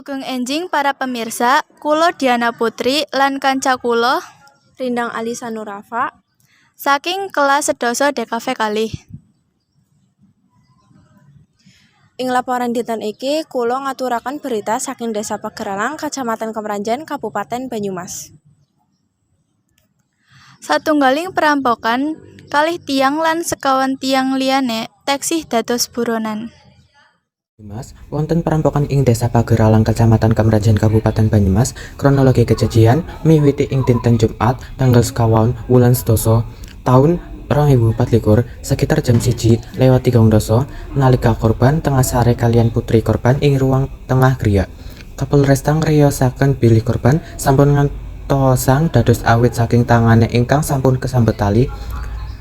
Sugeng enjing para pemirsa, kulo Diana Putri lan kanca kulo Rindang Alisa Nurafa saking kelas sedasa DKV kalih. ing laporan dinten iki kula ngaturaken berita saking Desa Pageralang, Kacamatan Kemranjen, Kabupaten Banyumas. Satunggaling perampokan kalih tiang lan sekawan tiang liyane taksih dados buronan. Banyumas, wonten perampokan ing Desa Pageralang, Kecamatan Kemranjen, Kabupaten Banyumas. Kronologi kejadian miwiti ing dinten Jumat tanggal 21 wulan sedasa taun 2024 sekitar jam 1:30 nalika korban tengah sare kalian putri korban ing ruang tengah griya. Kapolresta ngriyosaken bilih korban sampun ngantosang dados awit saking tangane ingkang sampun kesambet tali.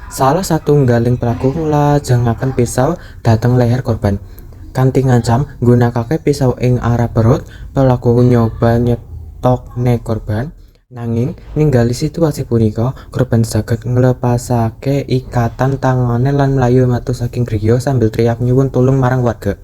Salah satunggaling pelaku nglajengaken pisau dhateng leher korban. Kanthi ngancam nggunakake pisau ing arah perut, pelaku nyoba nyetokne korban, nanging ninggali situasi punika korban saged nglepasake ikatan tangane lan mlayu metu saking griya sambil teriak nyuwun tulung marang warga.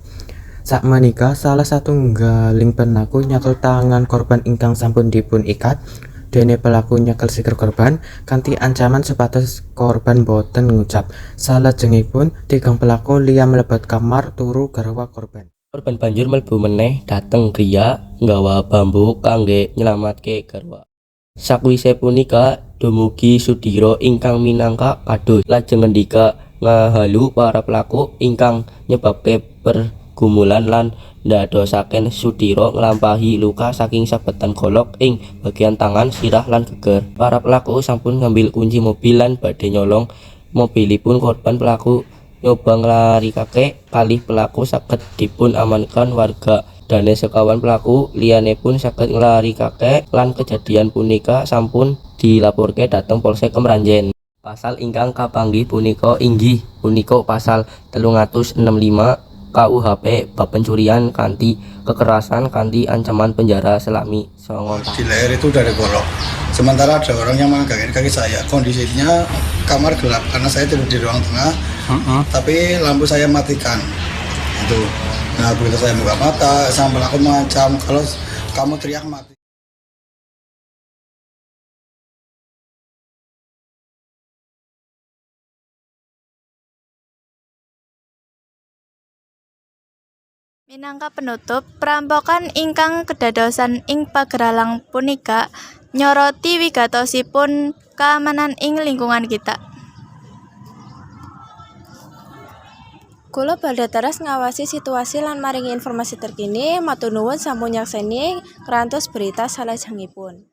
Sakmenika salah satunggaling pelaku nyekel tangan korban ingkang sampun dipun ikat. Dene pelaku nyekel sikil korban kanthi ancaman supados korban boten ngucap. Salajengipun tigang pelaku liya mlebet kamar turu garwa korban. Korban banjur mlebu meneh dhateng griya nggawa bambu kangge nyelamatke garwa. Sakwise punika dumugi Sudiro ingkang minangka kados lajeng ngendika ngahalu para pelaku ingkang nyebabke pergumulan lan ndadosaken Sudiro nglampahi luka saking sabetan golok ing bagian tangan, sirah lan geger. Para pelaku sampun ngambil kunci mobil lan badhe nyolong mobilipun korban. Pelaku nyoba nglarikake kalih pelaku saged dipun amankan warga. Dane sekawan pelaku liyane pun saged nglarikake lan kejadian punika sampun dilaporke dhateng Polsek Kemranjen. Pasal ingkang kapanggih punika inggih punika pasal 365 KUHP bab pencurian kanthi kekerasan kanthi ancaman penjara selama 9 tahun. Di leher itu dari golok. Sementara ada orang yang megangin kaki saya. Kondisinya kamar gelap karena saya tidur di ruang tengah. Tapi lampu saya matikan. Itu. Nah, begitu saya buka mata, sang pelaku mengancam kalau kamu teriak mati. Minangka penutup, perampokan ingkang kedadosan ing Pageralang punika nyoroti wigatosipun keamanan ing lingkungan kita. Kula badhe teres ngawasi situasi lan maringi informasi terkini. Matur nuwun sampun nyakseni kerantos berita salajengipun.